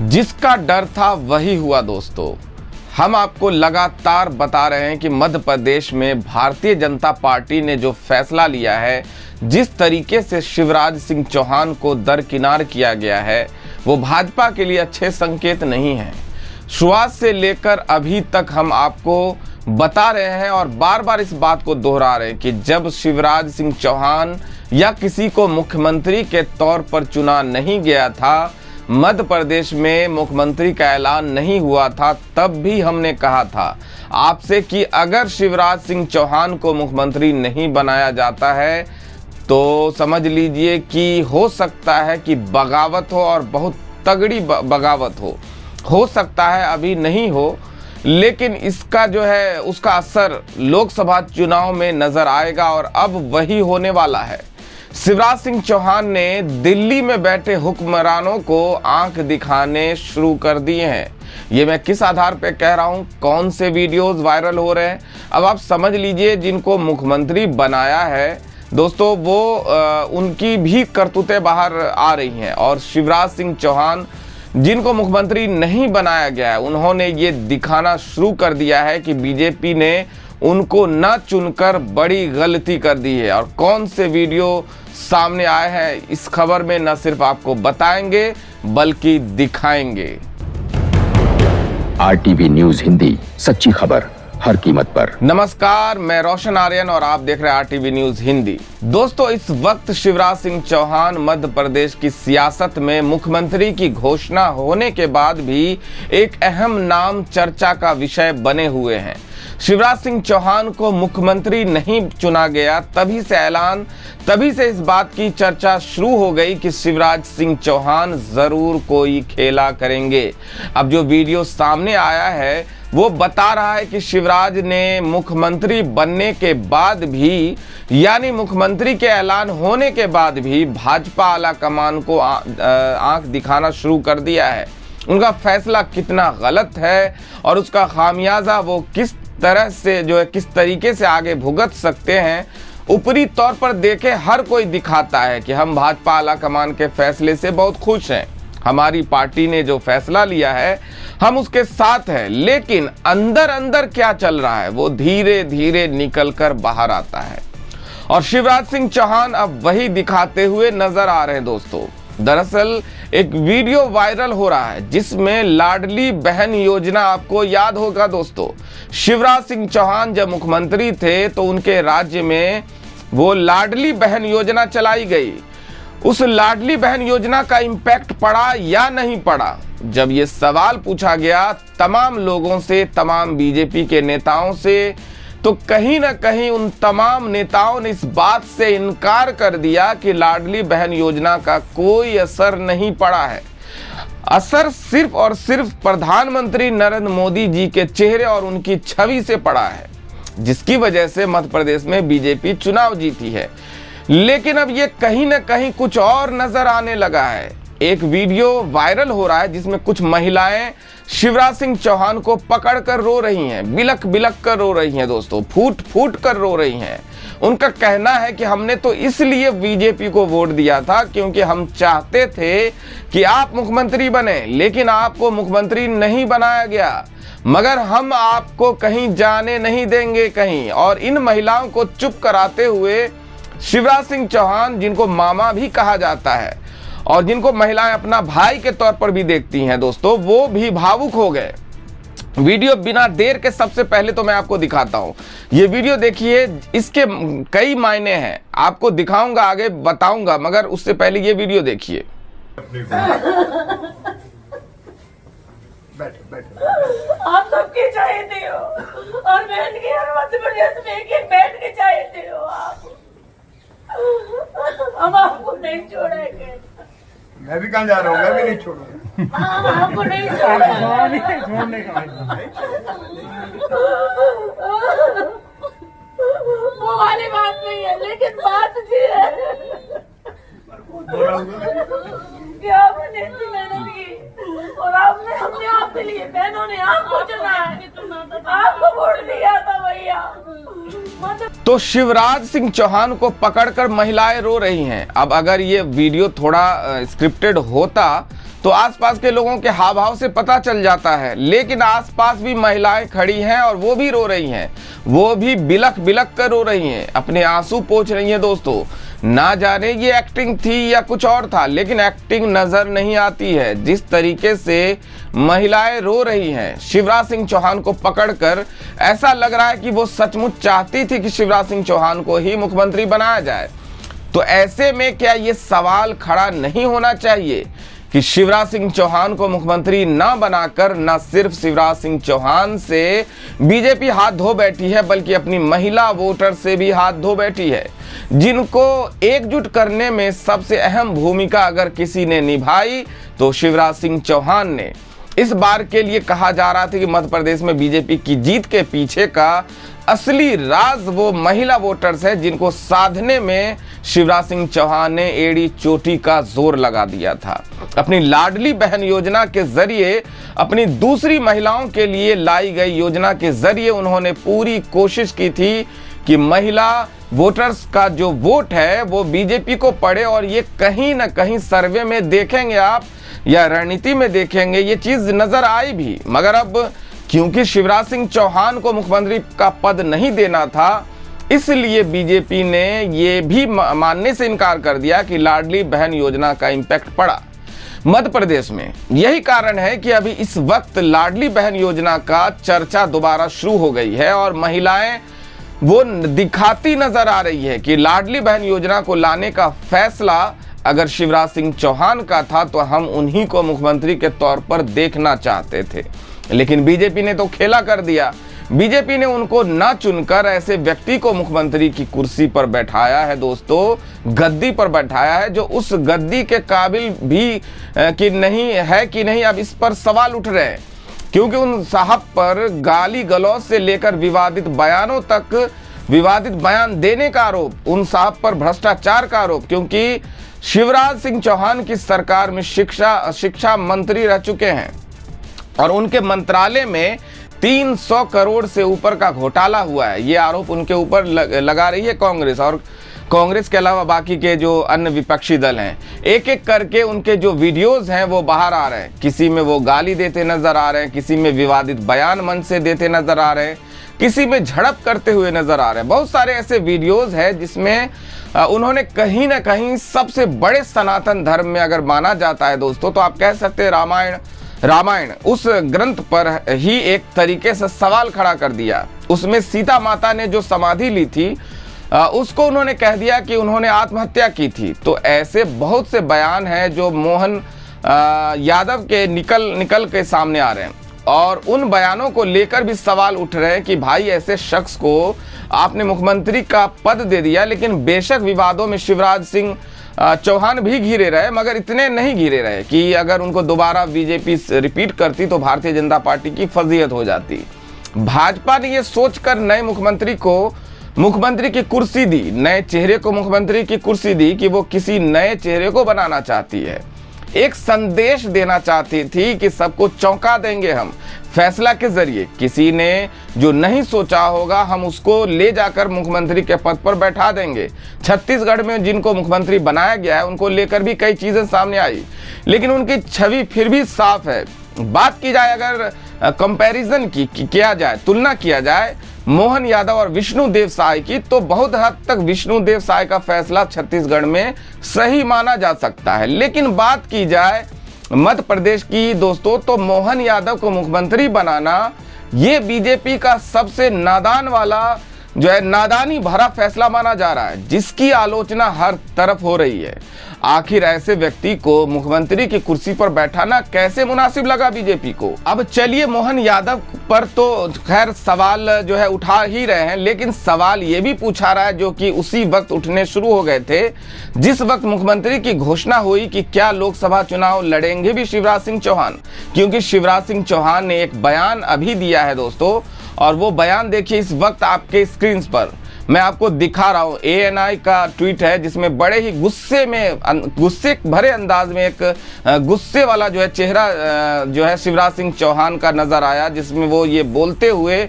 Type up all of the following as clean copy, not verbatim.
जिसका डर था वही हुआ दोस्तों। हम आपको लगातार बता रहे हैं कि मध्य प्रदेश में भारतीय जनता पार्टी ने जो फैसला लिया है, जिस तरीके से शिवराज सिंह चौहान को दरकिनार किया गया है, वो भाजपा के लिए अच्छे संकेत नहीं है। शुरुआत से लेकर अभी तक हम आपको बता रहे हैं और बार बार इस बात को दोहरा रहे हैं कि जब शिवराज सिंह चौहान या किसी को मुख्यमंत्री के तौर पर चुना नहीं गया था, मध्य प्रदेश में मुख्यमंत्री का ऐलान नहीं हुआ था, तब भी हमने कहा था आपसे कि अगर शिवराज सिंह चौहान को मुख्यमंत्री नहीं बनाया जाता है तो समझ लीजिए कि हो सकता है कि बगावत हो और बहुत तगड़ी बगावत हो सकता है अभी नहीं हो, लेकिन इसका जो है उसका असर लोकसभा चुनाव में नजर आएगा और अब वही होने वाला है। शिवराज सिंह चौहान ने दिल्ली में बैठे हुक्मरानों को आंख दिखाने शुरू कर दिए हैं। ये मैं किस आधार पे कह रहा हूँ, कौन से वीडियोस वायरल हो रहे हैं, अब आप समझ लीजिए। जिनको मुख्यमंत्री बनाया है दोस्तों, वो उनकी भी करतूतें बाहर आ रही हैं, और शिवराज सिंह चौहान जिनको मुख्यमंत्री नहीं बनाया गया है, उन्होंने ये दिखाना शुरू कर दिया है कि बीजेपी ने उनको न चुनकर बड़ी गलती कर दी है। और कौन से वीडियो सामने आए हैं, इस खबर में न सिर्फ आपको बताएंगे बल्कि दिखाएंगे। RTV न्यूज़ हिंदी, सच्ची खबर हर कीमत पर। नमस्कार, मैं रोशन आर्यन और आप देख रहे हैं RTV न्यूज़ हिंदी। दोस्तों, इस वक्त शिवराज सिंह चौहान मध्य प्रदेश की सियासत में मुख्यमंत्री की घोषणा होने के बाद भी एक अहम नाम चर्चा का विषय बने हुए हैं। शिवराज सिंह चौहान को मुख्यमंत्री नहीं चुना गया, तभी से इस बात की चर्चा शुरू हो गई कि शिवराज सिंह चौहान जरूर कोई खेला करेंगे। अब जो वीडियो सामने आया है वो बता रहा है कि शिवराज ने मुख्यमंत्री बनने के बाद भी, यानी मुख्यमंत्री के ऐलान होने के बाद भी भाजपा आला कमान को आंख दिखाना शुरू कर दिया है। उनका फैसला कितना गलत है और उसका खामियाजा वो किस तरह से जो है किस तरीके से आगे भुगत सकते हैं, ऊपरी तौर पर देखे हर कोई दिखाता है कि हम भाजपा आला कमान के फैसले से बहुत खुश हैं, हमारी पार्टी ने जो फैसला लिया है हम उसके साथ हैं। लेकिन अंदर अंदर क्या चल रहा है वो धीरे धीरे निकल कर बाहर आता है, और शिवराज सिंह चौहान अब वही दिखाते हुए नजर आ रहे हैं दोस्तों। दरअसल एक वीडियो वायरल हो रहा है जिसमें लाडली बहन योजना, आपको याद होगा दोस्तों, शिवराज सिंह चौहान जब मुख्यमंत्री थे तो उनके राज्य में वो लाडली बहन योजना चलाई गई। उस लाडली बहन योजना का इम्पैक्ट पड़ा या नहीं पड़ा, जब ये सवाल पूछा गया तमाम लोगों से, तमाम बीजेपी के नेताओं से, तो कहीं ना कहीं उन तमाम नेताओं ने इस बात से इनकार कर दिया कि लाडली बहन योजना का कोई असर नहीं पड़ा है। असर सिर्फ और सिर्फ प्रधानमंत्री नरेंद्र मोदी जी के चेहरे और उनकी छवि से पड़ा है, जिसकी वजह से मध्य प्रदेश में बीजेपी चुनाव जीती है। लेकिन अब ये कहीं ना कहीं कुछ और नजर आने लगा है। एक वीडियो वायरल हो रहा है जिसमें कुछ महिलाएं शिवराज सिंह चौहान को पकड़कर रो रही हैं, बिलक बिलक कर रो रही हैं दोस्तों, फूट फूट कर रो रही हैं। उनका कहना है कि हमने तो इसलिए बीजेपी को वोट दिया था क्योंकि हम चाहते थे कि आप मुख्यमंत्री बने, लेकिन आपको मुख्यमंत्री नहीं बनाया गया, मगर हम आपको कहीं जाने नहीं देंगे कहीं। और इन महिलाओं को चुप कराते हुए शिवराज सिंह चौहान, जिनको मामा भी कहा जाता है और जिनको महिलाएं अपना भाई के तौर पर भी देखती हैं दोस्तों, वो भी भावुक हो गए। वीडियो बिना देर के सबसे पहले तो मैं आपको दिखाता हूं, ये वीडियो देखिए, इसके कई मायने हैं, आपको दिखाऊंगा, आगे बताऊंगा, मगर उससे पहले ये वीडियो देखिए। आप सबकी चाहते हो और बहन की हर मध्य प्रदेश में एक बैठ के चाहते हो आप, हम आपको नहीं छोड़ेंगे। मैं भी कहाँ जा रहा हूँ, मैं भी नहीं छोड़ूंगा। हम आपको नहीं छोड़ेंगे। छोड़ने का वो वाली बात नहीं है, लेकिन बात जी है कि आपने इतनी मेहनत की और हमने आपके लिए, बहनों ने आपको चुना है, आपको वोट दिया था भैया। तो शिवराज सिंह चौहान को पकड़कर महिलाएं रो रही हैं। अब अगर ये वीडियो थोड़ा स्क्रिप्टेड होता तो आसपास के लोगों के हाव भाव से पता चल जाता है। लेकिन आसपास भी महिलाएं खड़ी हैं और वो भी रो रही हैं, वो भी बिलख बिलख कर रो रही हैं, अपने आंसू पोंछ रही हैं। दोस्तों, ना जाने ये एक्टिंग थी या कुछ और था, लेकिन एक्टिंग नजर नहीं आती है। जिस तरीके से महिलाएं रो रही हैं शिवराज सिंह चौहान को पकड़कर, ऐसा लग रहा है कि वो सचमुच चाहती थी कि शिवराज सिंह चौहान को ही मुख्यमंत्री बनाया जाए। तो ऐसे में क्या ये सवाल खड़ा नहीं होना चाहिए कि शिवराज सिंह चौहान को मुख्यमंत्री ना बनाकर न सिर्फ शिवराज सिंह चौहान से बीजेपी हाथ धो बैठी है, बल्कि अपनी महिला वोटर से भी हाथ धो बैठी है, जिनको एकजुट करने में सबसे अहम भूमिका अगर किसी ने निभाई तो शिवराज सिंह चौहान ने। इस बार के लिए कहा जा रहा था कि मध्य प्रदेश में बीजेपी की जीत के पीछे का असली राज वो महिला वोटर्स है, जिनको साधने में शिवराज सिंह चौहान ने एड़ी चोटी का जोर लगा दिया था। अपनी लाडली बहन योजना के जरिए, अपनी दूसरी महिलाओं के लिए लाई गई योजना के जरिए उन्होंने पूरी कोशिश की थी कि महिला वोटर्स का जो वोट है वो बीजेपी को पड़े। और ये कहीं ना कहीं सर्वे में देखेंगे आप या रणनीति में देखेंगे, ये चीज नजर आई भी। मगर अब क्योंकि शिवराज सिंह चौहान को मुख्यमंत्री का पद नहीं देना था, इसलिए बीजेपी ने ये भी मानने से इनकार कर दिया कि लाडली बहन योजना का इंपैक्ट पड़ा मध्य प्रदेश में। यही कारण है कि अभी इस वक्त लाडली बहन योजना का चर्चा दोबारा शुरू हो गई है और महिलाएं वो दिखाती नजर आ रही है कि लाडली बहन योजना को लाने का फैसला अगर शिवराज सिंह चौहान का था तो हम उन्हीं को मुख्यमंत्री के तौर पर देखना चाहते थे। लेकिन बीजेपी ने तो खेला कर दिया। बीजेपी ने उनको न चुनकर ऐसे व्यक्ति को मुख्यमंत्री की कुर्सी पर बैठाया है, दोस्तों, गद्दी पर बैठाया है, जो उस गद्दी के काबिल भी कि नहीं है कि नहीं, अब इस पर सवाल उठ रहे हैं। क्योंकि उन साहब पर गाली गलौज से लेकर विवादित बयानों तक, विवादित बयान देने का आरोप, उन साहब पर भ्रष्टाचार का आरोप, क्योंकि शिवराज सिंह चौहान की सरकार में शिक्षा मंत्री रह चुके हैं और उनके मंत्रालय में 300 करोड़ से ऊपर का घोटाला हुआ है। ये आरोप उनके ऊपर लगा रही है कांग्रेस, और कांग्रेस के अलावा बाकी के जो अन्य विपक्षी दल हैं। एक एक करके उनके जो वीडियोस हैं वो बाहर आ रहे हैं। किसी में वो गाली देते नजर आ रहे हैं, किसी में विवादित बयान मंच से देते नजर आ रहे हैं, किसी में झड़प करते हुए नजर आ रहे हैं। बहुत सारे ऐसे वीडियोस हैं जिसमें उन्होंने कहीं ना कहीं सबसे बड़े सनातन धर्म में अगर माना जाता है दोस्तों, तो आप कह सकते हैं रामायण उस ग्रंथ पर ही एक तरीके से सवाल खड़ा कर दिया। उसमें सीता माता ने जो समाधि ली थी उसको उन्होंने कह दिया कि उन्होंने आत्महत्या की थी। तो ऐसे बहुत से बयान हैं जो मोहन यादव के निकल के सामने आ रहे हैं और उन बयानों को लेकर भी सवाल उठ रहे हैं कि भाई ऐसे शख्स को आपने मुख्यमंत्री का पद दे दिया। लेकिन बेशक विवादों में शिवराज सिंह चौहान भी घिरे रहे, मगर इतने नहीं घिरे रहे कि अगर उनको दोबारा बीजेपी रिपीट करती तो भारतीय जनता पार्टी की फजीहत हो जाती। भाजपा ने ये सोचकर नए मुख्यमंत्री को मुख्यमंत्री की कुर्सी दी, नए चेहरे को मुख्यमंत्री की कुर्सी दी कि वो किसी नए चेहरे को बनाना चाहती है, एक संदेश देना चाहती थी कि सबको चौंका देंगे हम फैसला के जरिए। किसी ने जो नहीं सोचा होगा हम उसको ले जाकर मुख्यमंत्री के पद पर बैठा देंगे। छत्तीसगढ़ में जिनको मुख्यमंत्री बनाया गया है उनको लेकर भी कई चीजें सामने आई, लेकिन उनकी छवि फिर भी साफ है। बात की जाए अगर कंपैरिजन की किया जाए, तुलना किया जाए मोहन यादव और विष्णुदेव साय की, तो बहुत हद तक विष्णुदेव साय का फैसला छत्तीसगढ़ में सही माना जा सकता है। लेकिन बात की जाए मध्य प्रदेश की दोस्तों, तो मोहन यादव को मुख्यमंत्री बनाना ये बीजेपी का सबसे नादान वाला जो है नादानी भरा फैसला माना जा रहा है, जिसकी आलोचना हर तरफ हो रही है। आखिर ऐसे व्यक्ति को मुख्यमंत्री की कुर्सी पर बैठाना कैसे मुनासिब लगा बीजेपी को? अब चलिए मोहन यादव पर तो खैर सवाल जो है उठा ही रहे हैं, लेकिन सवाल ये भी पूछा रहा है जो कि उसी वक्त उठने शुरू हो गए थे जिस वक्त मुख्यमंत्री की घोषणा हुई कि क्या लोकसभा चुनाव लड़ेंगे भी शिवराज सिंह चौहान। क्योंकि शिवराज सिंह चौहान ने एक बयान अभी दिया है दोस्तों, और वो बयान देखिए इस वक्त आपके स्क्रीन पर मैं आपको दिखा रहा हूं। ANI का ट्वीट है जिसमें बड़े ही गुस्से भरे अंदाज में एक गुस्से वाला जो है चेहरा जो है शिवराज सिंह चौहान का नजर आया, जिसमें वो ये बोलते हुए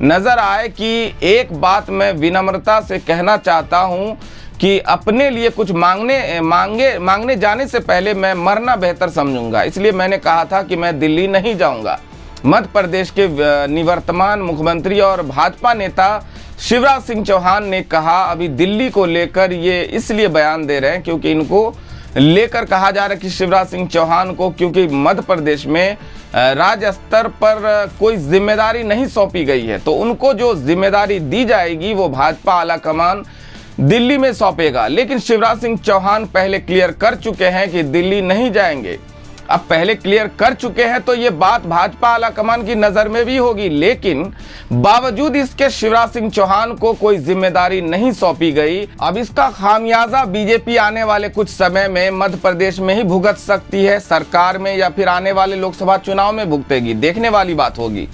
नजर आए कि एक बात मैं विनम्रता से कहना चाहता हूं कि अपने लिए कुछ मांगने जाने से पहले मैं मरना बेहतर समझूंगा। इसलिए मैंने कहा था कि मैं दिल्ली नहीं जाऊंगा। मध्य प्रदेश के निवर्तमान मुख्यमंत्री और भाजपा नेता शिवराज सिंह चौहान ने कहा, अभी दिल्ली को लेकर ये इसलिए बयान दे रहे हैं क्योंकि इनको लेकर कहा जा रहा है कि शिवराज सिंह चौहान को, क्योंकि मध्य प्रदेश में राज्य स्तर पर कोई जिम्मेदारी नहीं सौंपी गई है, तो उनको जो जिम्मेदारी दी जाएगी वो भाजपा आलाकमान दिल्ली में सौंपेगा। लेकिन शिवराज सिंह चौहान पहले क्लियर कर चुके हैं कि दिल्ली नहीं जाएंगे। अब पहले क्लियर कर चुके हैं तो ये बात भाजपा आलाकमान की नजर में भी होगी, लेकिन बावजूद इसके शिवराज सिंह चौहान को कोई जिम्मेदारी नहीं सौंपी गई। अब इसका खामियाजा बीजेपी आने वाले कुछ समय में मध्य प्रदेश में ही भुगत सकती है, सरकार में या फिर आने वाले लोकसभा चुनाव में भुगतेगी, देखने वाली बात होगी।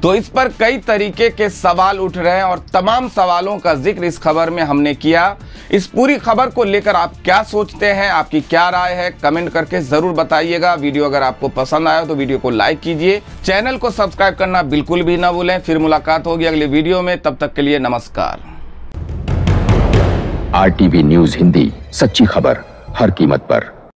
तो इस पर कई तरीके के सवाल उठ रहे हैं और तमाम सवालों का जिक्र इस खबर में हमने किया। इस पूरी खबर को लेकर आप क्या सोचते हैं, आपकी क्या राय है, कमेंट करके जरूर बताइएगा। वीडियो अगर आपको पसंद आया तो वीडियो को लाइक कीजिए, चैनल को सब्सक्राइब करना बिल्कुल भी ना भूलें। फिर मुलाकात होगी अगले वीडियो में, तब तक के लिए नमस्कार। RTV न्यूज़ हिंदी, सच्ची खबर हर कीमत पर।